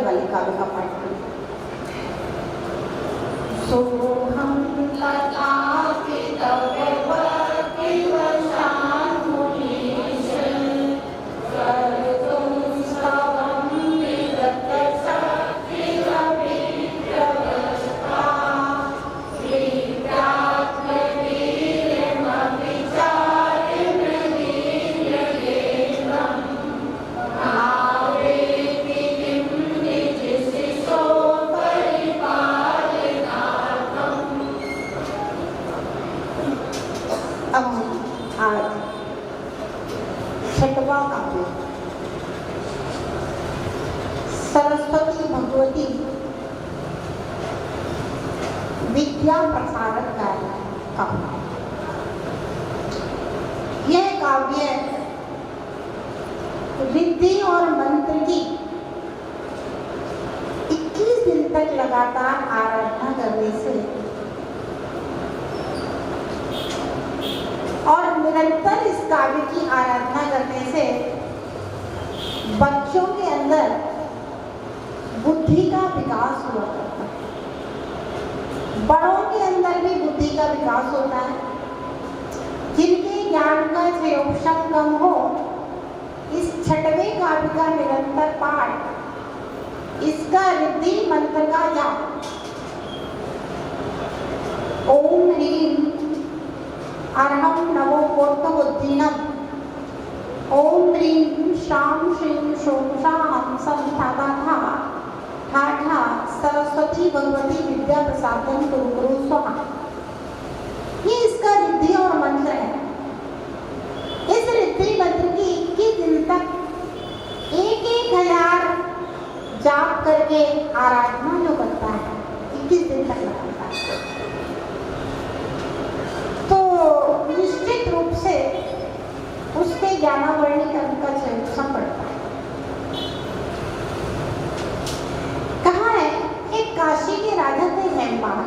वाले काव्य का पाठ करें। सो हम छठवां काव्य सरस्वती भगवती विद्या प्रसारक काव्य। यह काव्य रिद्धि और मंत्र की 21 दिन तक लगातार आराधना करने से और निरंतर इस काव्य की आराधना करने से बच्चों के अंदर बुद्धि का विकास हुआ करता है, बड़ों के अंदर भी बुद्धि का विकास होता है। जिनके ज्ञान का क्षयोक्षम कम हो, इस छठवें काव्य का निरंतर पाठ, इसका रिद्धि मंत्र का जाप, ओम ह्रीं अर्हं नमो कोट्टबुद्धिनम, ओम ह्रीं श्रां श्रीं शोषा हंसं ठाठा ठाठा सरस्वती भगवती विद्या प्रसादं कुरु कुरु स्वाहा। ये इसका रिद्धि और मंत्र है। इस रिद्धि मंत्र की 21 दिन तक 1,000 जाप करके आराधना जो करता है 21 दिन तक लगाता है, तो निश्चित रूप से उसके ज्ञानावरणी कर्म का क्षयोक्षम बढ़ता है। कहाँ है? एक काशी के राजा थे हेमपाल।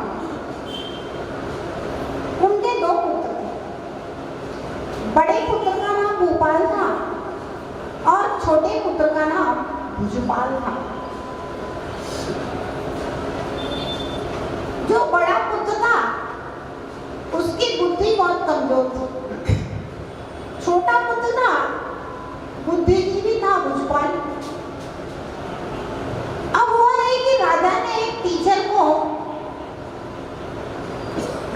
उनके 2 पुत्र थे। बड़े पुत्र का नाम भूपाल था और छोटे पुत्र का नाम भुजपाल था। जो बड़ा पुत्र था उसकी बुद्धि बहुत कमजोर थी। छोटा पुत्र था बुद्धिजीवी था भुजपाल। अब हुआ है कि राजा ने एक टीचर को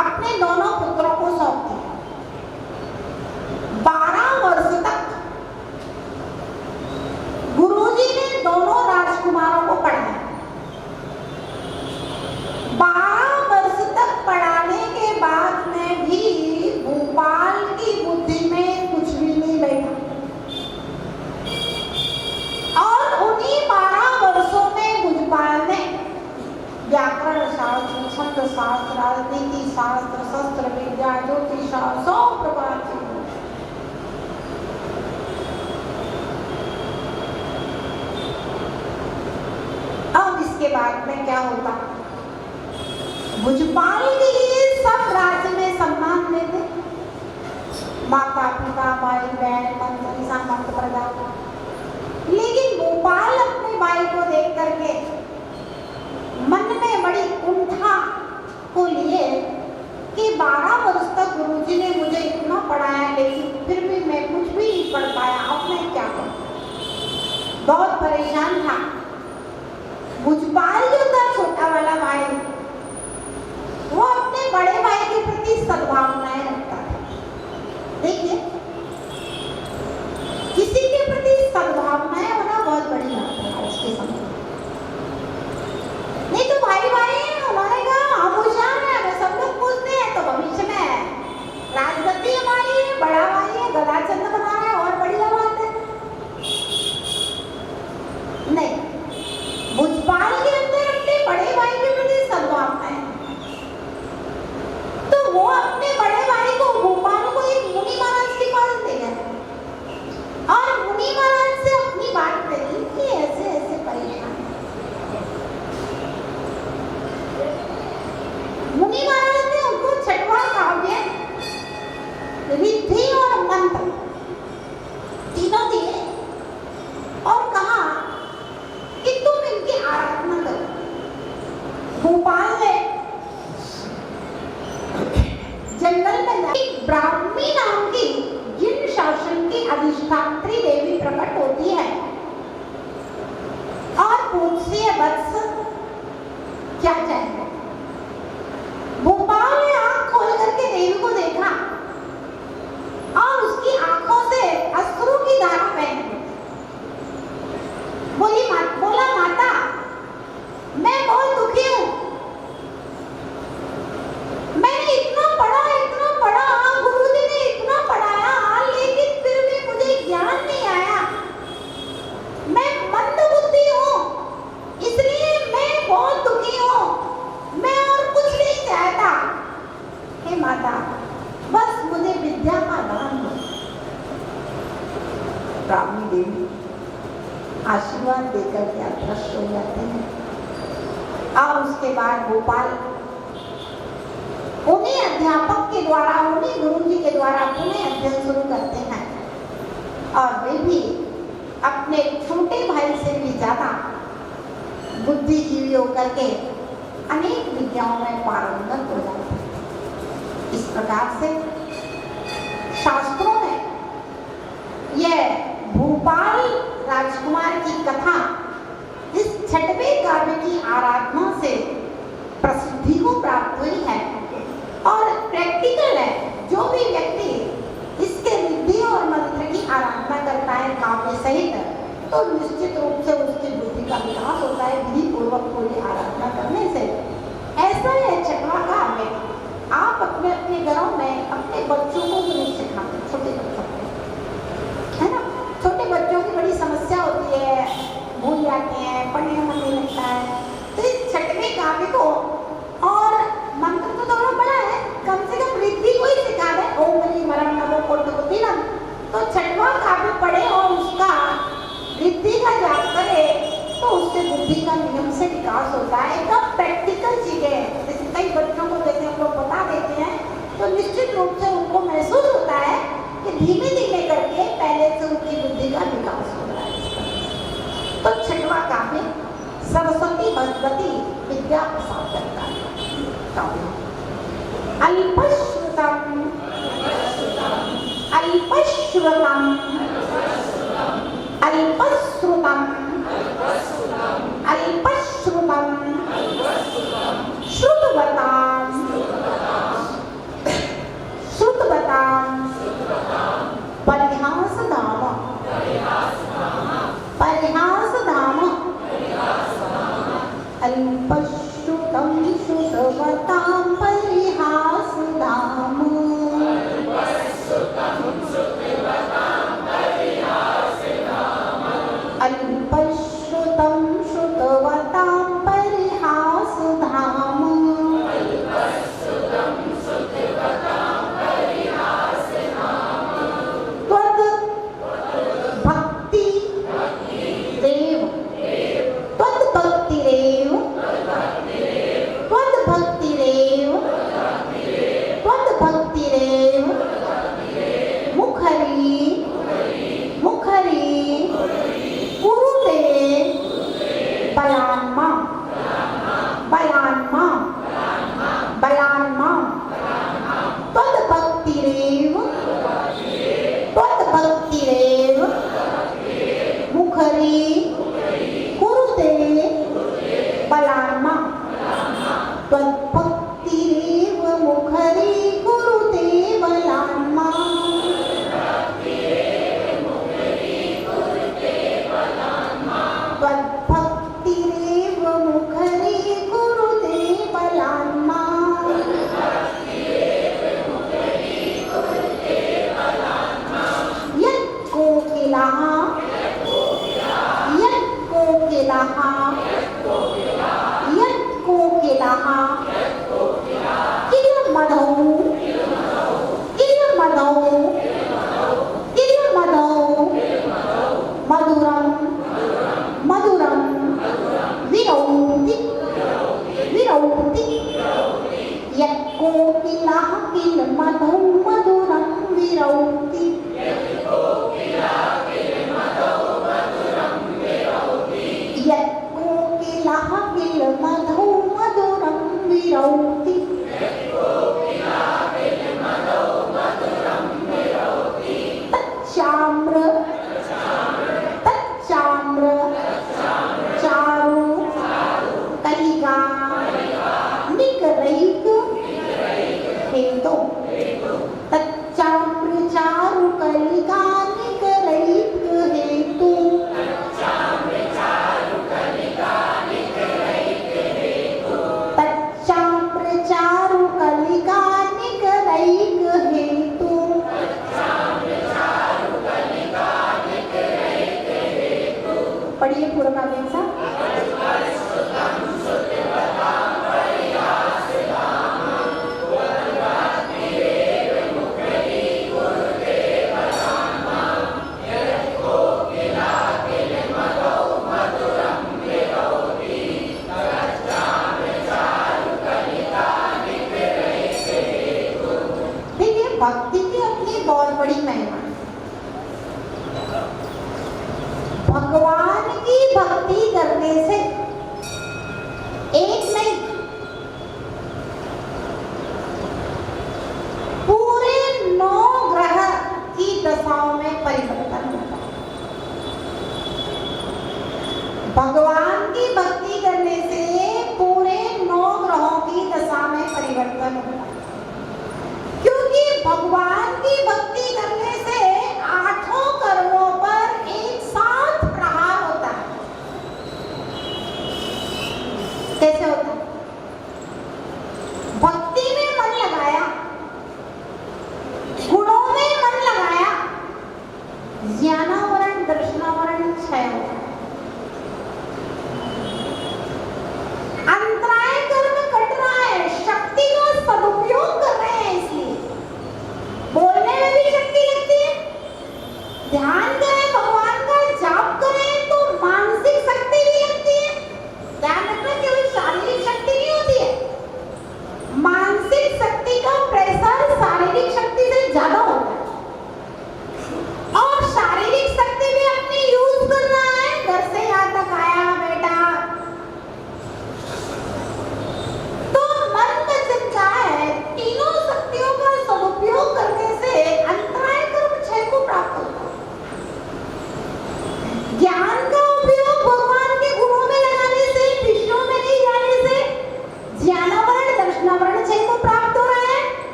अपने दोनों पुत्रों को सौंप दिया। 12 वर्ष तक गुरुजी ने दोनों राजकुमारों को पढ़ाया। 12 वर्ष तक पढ़ाने के बाद में भी भूपाल की बुद्धि में कुछ भी नहीं बैठा। और उन्हीं 12 वर्षों में भुजपाल ने व्याकरण शास्त्र, छंद शास्त्र, राजनीति शास्त्र, शस्त्र विद्या, ज्योतिष, 100 प्रकार के। अब इसके बाद में क्या होता? भुजपाल के लिए सब राज्य में सम्मान देते, माता पिता भाई बहन मंत्री सामंत प्रजा। लेकिन भूपाल अपने भाई को देख करके मन में बड़ी कुंठा को लिए कि 12 वर्ष तक गुरुजी ने मुझे इतना पढ़ाया, लेकिन फिर भी मैं कुछ भी नहीं पढ़ पाया। अब मैं क्या करूं? बहुत परेशान था। भुजपाल जो था छोटा वाला भाई, वो अपने बड़े भाई के प्रति सद्भावनाएं रखता था। देखिए, किसी के प्रति सद्भावनाएं होना बहुत बड़ी बात है आज के समय में। नहीं तो भाई भाई उन्होंने कहा हम होशियार हैं, हमें सब लोग पूछते हैं, तो भविष्य में राजगद्दी हमारी है, बड़ा भाई है, गदा चंद बना रहा है, और बढ़िया बात है। नहीं, भुजपाल के अंदर दादा, बस मुझे विद्या का दान दो। ब्राह्मणी देवी आशीर्वाद देकर के अदृश्य हो जाते हैं। और उसके बाद गोपाल उन्हीं अध्यापक के द्वारा, उन्हीं गुरु जी के द्वारा पुनः अध्ययन शुरू करते हैं और वे भी अपने छोटे भाई से भी ज्यादा बुद्धिजीवी होकर के अनेक विद्याओं में पारंगत हो जाते हैं। इस प्रकार से शास्त्रों में यह भूपाल राजकुमार की कथा इस छठवें काव्य की आराधना से प्रसिद्धि को प्राप्त हुई है और प्रैक्टिकल है। जो भी व्यक्ति इसके रिद्धि और मंत्र की आराधना करता है काव्य सहित, तो निश्चित रूप से उसकी बुद्धि का विकास होता है विधि पूर्वक पूरी आराधना करने से। ऐसा है छठवां काव्य। आप अपने अपने घरों में अपने बच्चों को जरूर सिखाते, छोटे बच्चों को, है ना। छोटे बच्चों की बड़ी समस्या होती है, भूल जाते हैं, पढ़ने में मन नहीं लगता है। तो इस छठवें काव्य को, और मंत्र तो थोड़ा बड़ा है, कम से कम रिद्धि को ही सिखा दे, ओम मनी मरम नमो कोटि। तो छठवां काव्य पढ़े और उसका रिद्धि का जाप करे तो उससे बुद्धि का नियम से विकास होता है। एकदम प्रैक्टिकल चीजें, जैसे कई बच्चों को जैसे हम लोग बता देते हैं तो निश्चित रूप से उनको महसूस होता है कि धीमे धीमे करके पहले से उनकी बुद्धि का विकास हो रहा है। तो छठवां काव्य सरस्वती भगवती विद्या प्रसाद करता है। अल्पश्रुतम अल्पश्रुतम अल्पश्रुतम अल्पश्रुतम श्रुतवताम श्रुतवताम परिहासधाम परिहासधाम अल्पश्रुतम श्रुतवताम परिहासधाम अल्पश्रुतं श्रुतवतां परिहासधाम त्वद्भक्तिरेव त्वद्भक्तिरेव त्वद्भक्तिरेव त्वद्भक्तिरेव मुखरी मुखरी बलान्मा बलान्मा बलान्मा त्वद्भक्तिरेव त्वद्भक्तिरेव मुखरी कुरुते बलान्मा त्वद्भक्तिरेव मुखरी कुरुते बलान्मा त्वद्भक्तिरेव मुखरी कुरुते बलान्मा यत्कोकिलः यत्कोकिलः यत्कोकिलः किलमधौ किलमधौ किलमधौ मधुरं मधुरं विरौति विरौति यत्कोकिलः किलमधौ मधुरं विरौति यत्कोकिलः किलमधौ मधुरं विरौति तच्चाम्र तच्चाम्र चारु कलिका निकरैक हेतु तच्चाम्र चारु कलिका निकरैक हेतु तच्चाम्र चारु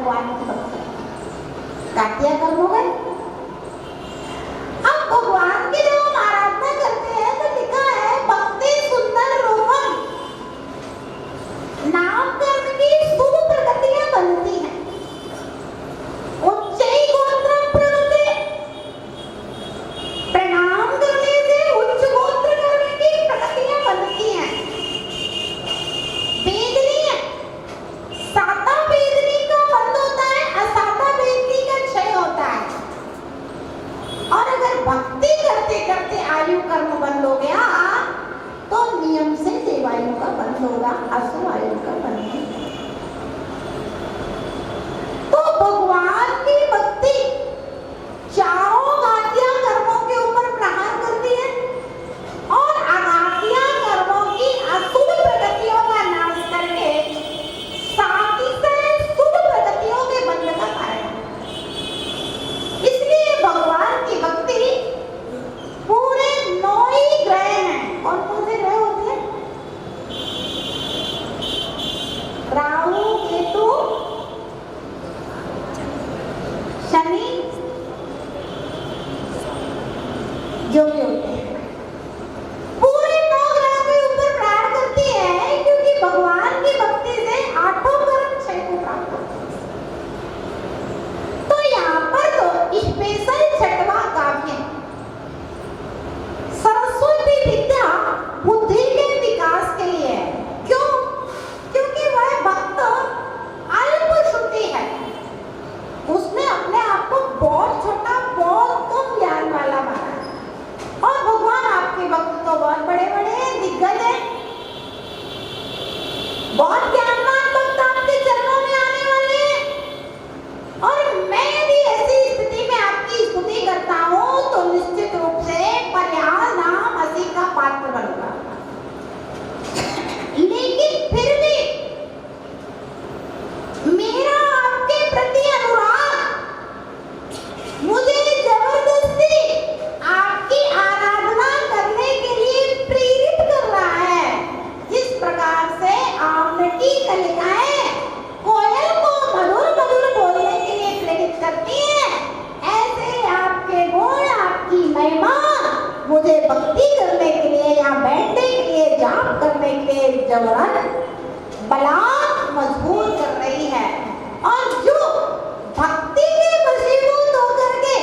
भगवान की भक्ति, काटिया कर्म हो गए। अब भगवान की जब हम आराधना करते हैं तो लिखा है भक्ति सुंदर रूपम, नाम कर्म की शुभ प्रगतियां बनती हैं। उच्चै गोत्रम प्रवृत्ति, प्रणाम करने से उच्च गोत्र कर्म की प्रगतियां बनती हैं। वेदनी है, साता वेदनी का बंध होता है, असाता वेदनी का क्षय होता है। और अगर भक्ति करते करते आयु कर्म बंद हो गया तो नियम से देवायु का बंद होगा, असुर आयु का बंद होगा। तो भगवान की भक्ति चारों घातिया कर्मों के ऊपर प्रहार करती है और अघातिया कर्मों की अशुभ प्रगतियों का नाश करके साथ ही साथ शुभ प्रगतियों के बंध का कारण है। इसलिए भगवान की भक्ति पूरे 9 ही ग्रह हैं। कौन कौन से ग्रह होते हैं? राहु, केतु, शनि, जो भी होते हैं, पूरे 9 ग्रहों के ऊपर प्रहार करती है, क्योंकि भगवान की भक्ति से 8 कर्म क्षय को प्राप्त होते हैं। तो यहाँ पर तो स्पेशल 6वां काव्य सरस्वती विद्या बुद्धि के विकास के लिए है। क्यों? क्योंकि वह भक्त अल्प श्रुति है, उसने अपने आप को बहुत छोटा, बहुत कम ज्ञान वाला माना है। और भगवान आपके भक्त तो बहुत बड़े बड़े दिग्गज हैं, बहुत ज्ञानवान भक्त आपके चरणों में आने वाले हैं। और मैं भी ऐसी स्थिति में आपकी स्तुति करता हूँ तो निश्चित रूप से परिहास नाम हंसी का पात्र बनूंगा। लेकिन फिर भी मेरा आपके प्रति अनुराग मुझे जबरदस्ती आपकी आराधना करने के लिए प्रेरित कर रहा है। जिस प्रकार से आमटी कलिकाएं कोयल को मधुर मधुर बोलने के लिए प्रेरित करती है, ऐसे आपके गुण, आपकी महिमा मुझे भक्ति करने के लिए, यहाँ बैठने के लिए, जाप करने के लिए जबरन बलात् मजबूर कर रही है। और जो भक्ति के वशीभूत होकर के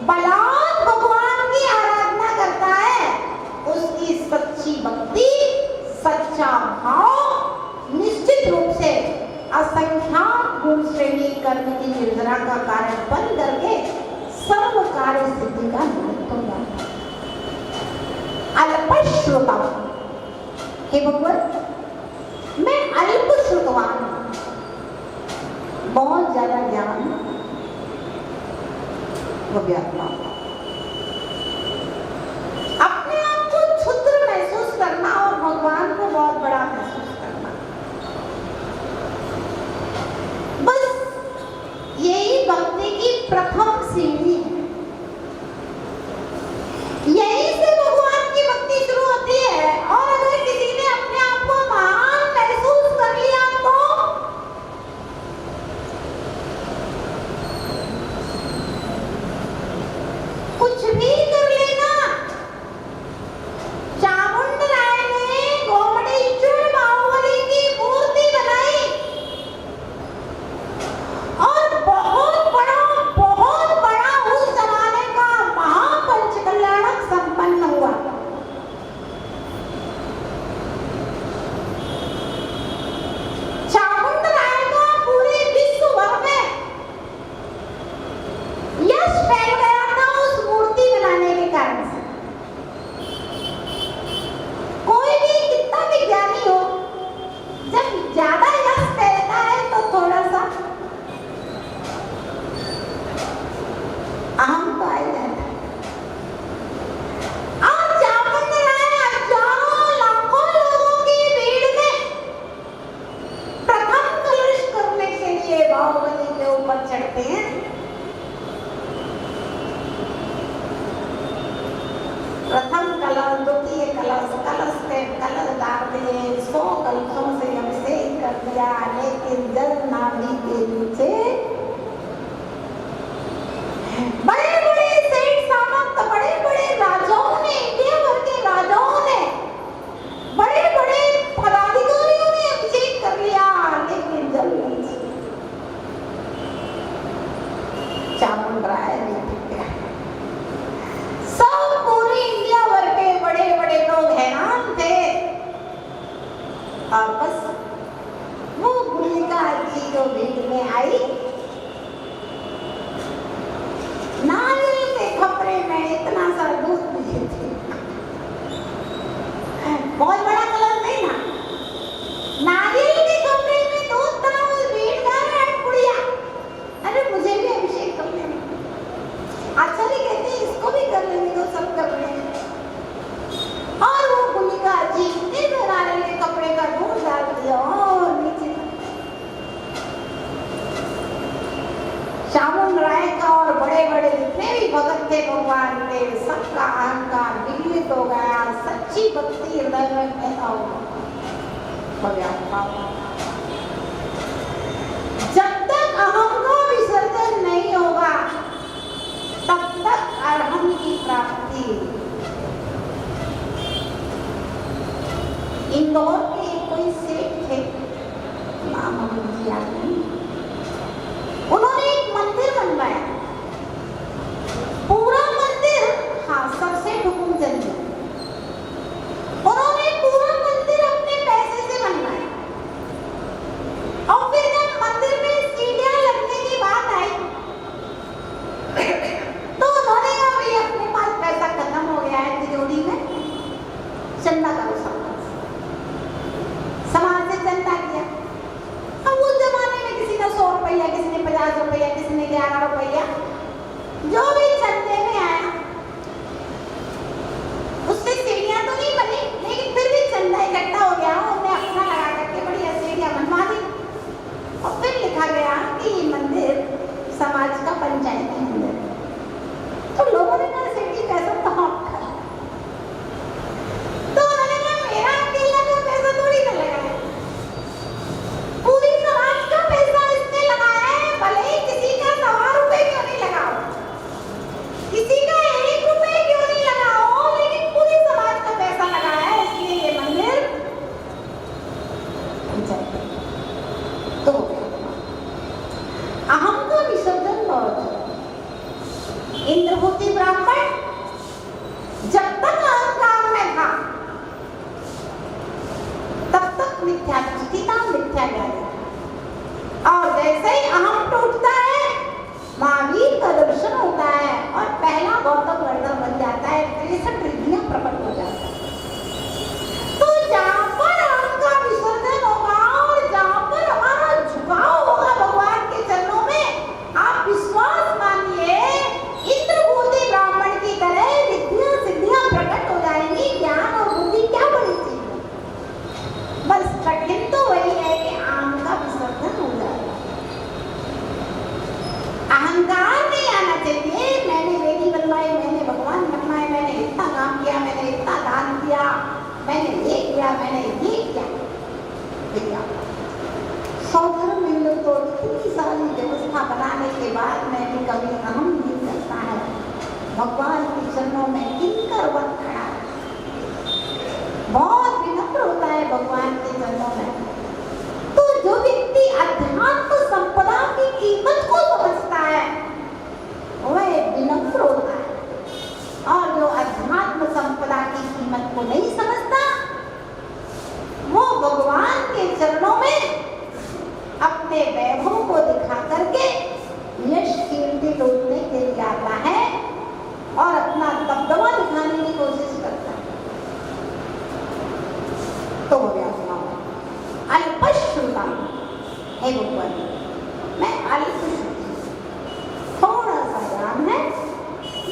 बलात् भगवान की आराधना करता है, उसकी सच्ची भक्ति, सच्चा भाव निश्चित रूप से असंख्यात गुण श्रेणी कर्म की निर्जरा का कारण बन करके सर्व कार्य सिद्धि का निमित्त होगा। अल्पश्रुता, हे भगवान मैं अल्प श्रुतवान हूं, बहुत ज्यादा ज्ञान वो व्यापक, अपने आप को क्षुद्र महसूस करना और भगवान को बहुत बड़ा महसूस करना, बस यही भक्ति की प्रथम सीढ़ी है। यहीं से भगवान की भक्ति शुरू होती है। और अगर किसी ने अपने आप को महान महसूस कर लिया तो कुछ भी कर लेना। चामुंड राय ने गोमटेश्वर बाहुबली की मूर्ति बनाई और बहुत बड़ा उस जमाने का महापंचकल्याणक संपन्न हुआ। चामुंड राय का पूरे विश्व भर में यश फैल गया था उस मूर्ति बनाने के कारण से। कोई भी कितना भी ज्ञानी हो, जब ज्यादा यश फैलता है तो थोड़ा सा अहम तो आ ही जाता है। और चामुंड राय हजारों लाखों लोगों की भीड़ में प्रथम कलश करने के लिए बाहुबली के ऊपर चढ़ते हैं। प्रथम कलश, द्वितीय कलश, कलश पे कलश डाल दिए, 100 कलशों से अभिषेक कर दिया, लेकिन जल नाभि के नीचे और बस वो गुलिका जी जो भीड़ में आई, नारियल के खपरे में इतना सा दूध पिए थे, बहुत बड़ा कलर नहीं ना, नारियल के खपरे में दूध था, उस भीड़ का कुड़िया, अरे मुझे भी अभिषेक कर लेना। आचार्य कहते हैं इसको भी कर लेने दो, सब कर लेंगे। और वो गुलिका जी ने नारियल के कपड़े का दूध डाल दिया और नीचे शामुन राय का और बड़े बड़े जितने भी भगत थे भगवान के, सबका अहंकार विकलित हो गया, सच्ची भक्ति हृदय में पैदा हो गया। जब तक अहम का विसर्जन नहीं होगा तब तक अरहम की प्राप्ति। इंदौर के कोई सेठ थे, नाम मुझे याद नहीं, उन्होंने एक मंदिर बनवाया, पूरा मंदिर, हाँ सबसे हुकुम जल्दी, उन्होंने पूरा मंदिर अपने पैसे से बनवाया। और फिर जब मंदिर में सीढ़ियां लगने की बात आई तो उन्होंने कहा भाई अपने पास पैसा खत्म हो गया है, तिजोरी में चंदा करो, समाज से चंदा किया। अब उस जमाने में किसी ने 100 रुपया, किसी ने 50 रुपया, किसी ने 11 रुपया, जो भी चंदे में आया, उससे सीढ़ियां तो नहीं बनी, लेकिन फिर भी चंदा इकट्ठा हो गया, उन्हें अपना लगा करके बढ़िया सीढ़ियां बनवा दी। और फिर लिखा गया कि ये मंदिर समाज का पंचायती मंदिर। तो लोगों ने कहा सेठ जी पैसा तो आपका, तो उन्होंने कहा मेरा अकेला का पैसा थोड़ी ना लगा है, पूरी समाज का पैसा इसमें लगाया है, भले ही किसी का 1.25 रुपए क्यों नहीं लगाओ, किसी का 1 रुपए क्यों नहीं लगाओ, लेकिन पूरी समाज का पैसा लगाया है, इसलिए ये मंदिर तो अहम का विसर्जन बहुत। इंद्रभूति ब्राह्मण जब तक अहंकार में था तब तक मिथ्या दृष्टि था, मिथ्या ज्ञान था। और जैसे ही अहम टूटता है महावीर का दर्शन होता है और पहला गौतम वर्णन बन जाता है, 63 रिद्धियां प्रकट हो जाती है। तो जहां पर अहम का विसर्जन होगा और जहां पर हमारा झुकाव होगा भगवान के चरणों में, आप विश्वास मानिए इंद्रभूति ब्राह्मण की तरह रिद्धियां सिद्धियां प्रकट हो जाएंगी। ज्ञान और बुद्धि क्या बड़ी चीज है, बस कठिन तो वही है कि आम का विसर्जन हो जाएगा। अहंकार नहीं आना चाहिए, मैंने बेटी बनवाई, मैंने भगवान बनवाए, मैंने इतना काम किया, मैंने इतना दान किया, मैंने ये किया, मैंने ये किया। सौधर्म में लोग तो इतनी सारी व्यवस्था बनाने के बाद में भी कभी अहम नहीं करता है, भगवान के चरणों में किंकर बन खड़ा है, बहुत विनम्र होता है भगवान के चरणों में। तो जो व्यक्ति अध्यात्म संपदा की कीमत को समझता है वह विनम्र होता है, और जो अध्यात्म संपदा की कीमत को नहीं समझता वो भगवान के चरणों में अपने वैभव को दिखा करके यश कीर्ति लूटने के लिए आता है और अपना दबदबा दिखाने की कोशिश करता है। तो हो गया अल्पश्रुता, हे भगवान मैं अल्पश्रुति, थोड़ा सा ज्ञान है,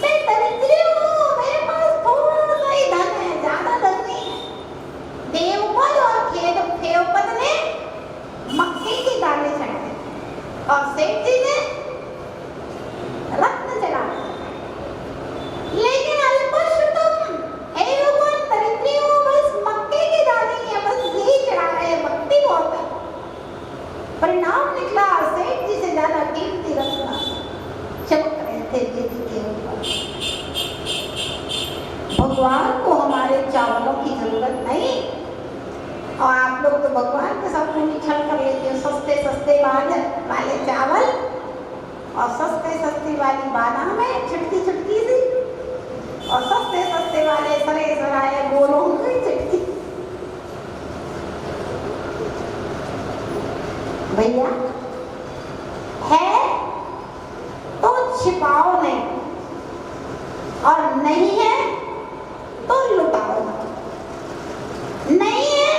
मैं दरिद्री हूँ, मेरे पास थोड़ा सा ही धन है, ज्यादा धन नहीं है। देवपद और खेवपद ने मक्के के दाने चढ़ाए और सेठ जी ने रत्न चढ़ाए, लेकिन अल्पश्रुतम, हे भगवान दरिद्री हूँ, बस मक्के के दाने ही, बस यही चढ़ा रहे, भक्ति बहुत है। परिणाम निकला सेठ जी से ज्यादा कीर्ति रत्न चमक रहे थे दीदी के ऊपर। भगवान को हमारे चावलों की जरूरत नहीं, और आप लोग तो भगवान के साथ पूरी छल कर लेते हो, सस्ते सस्ते वाले चावल और सस्ते सस्ती वाली बादामें छुटकी छुटकी सी, और सस्ते सस्ते वाले सरे सराए गोलों की चटकी। भैया है तो छिपाओ नहीं, और नहीं है तो लुटाओ नहीं। नहीं है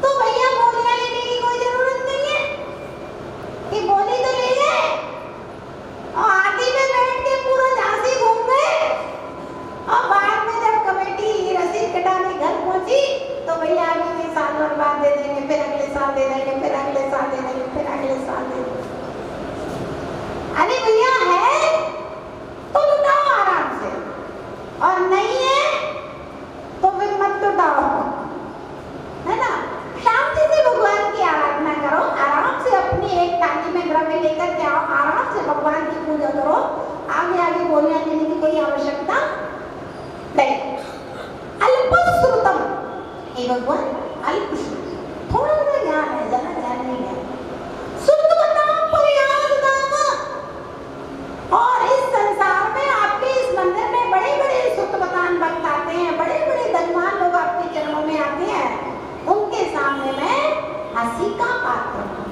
तो भैया बोलियां लेने की कोई जरूरत नहीं है कि बोली तो ले गए और हाथी में बैठ के पूरा झांसी घूम गए, और बाद में जब कमेटी रसीद कटाने घर पहुंची तो भैया अगले साल और बाद दे देंगे, फिर अगले साल दे देंगे, फिर अगले साल दे देंगे, फिर अगले साल दे देंगे। अरे भैया है तो लुटाओ आराम से, और नहीं है तो फिर मत लुटाओ, है ना। शांति से भगवान की आराधना करो, आराम से अपनी एक थाली में द्रव्य लेकर के आओ, आराम से भगवान की पूजा करो, आगे आगे बोलियां देने की कोई आवश्यकता नहीं। अल्पश्रुतम, हे भगवान अल्पश्रुत, थोड़ा सा ज्ञान है, ज्यादा ज्ञान नहीं है। सुतवताम पर्याददाम, और इस संसार में आपके इस मंदिर में बड़े बड़े सुतवतान भक्त आते हैं, बड़े बड़े धनवान लोग आपके चरणों में आते हैं, उनके सामने मैं हंसी का पात्र हूं।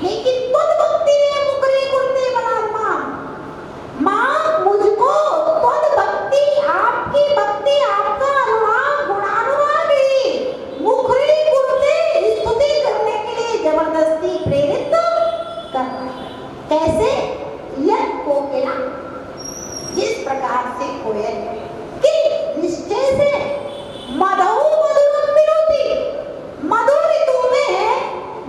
लेकिन तुद भक्ति ने मुकरे गुरते बनात्मा, मां मुझको तुद भक्ति, आपकी भक्ति, आपका अनुराग, गुणानुराग ही मुखरी गुरते स्तुति करने के लिए जबरदस्ती प्रेरित करता है। कैसे? यह कोकिला, जिस प्रकार से कोयल कि निश्चय से मधु मधुरम विनोती, मधुर ऋतु में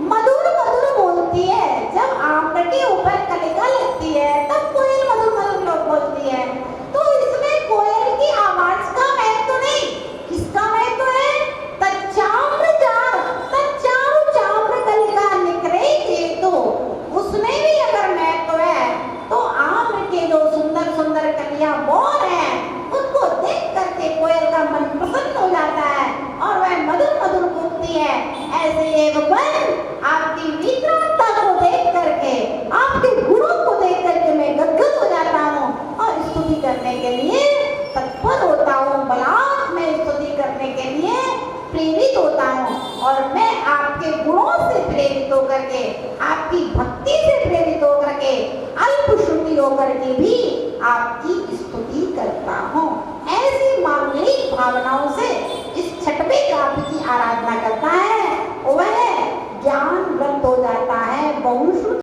मधुर मधुर बोलती है। जब आम के ऊपर कलिका लगती है तब कोयल मधुर मधुर लोग बोलती है। तो इसमें कोयल की आवाज का महत्व नहीं, किसका महत्व है? तच्चाम्र चार, तच्चारु चाम्र कलिका निकरे के, तो उसमें भी अगर महत्व है तो आम के जो सुंदर सुंदर कलियां मोर हैं उनको देख करके कोयल का मन प्रसन्न हो जाता है और वह मधुर मधुर बोलती है। ऐसे ये भगवान आपकी विचित्रता को देख करके, आपके गुणों को देख करके मैं गदगद हो जाता हूँ और स्तुति करने के लिए तत्पर होता हूँ, बलात् मैं स्तुति करने के लिए प्रेरित होता हूँ। और मैं आपके गुणों से प्रेरित होकर के, आपकी भक्ति से प्रेरित होकर के, अल्प श्रुति होकर के भी आपकी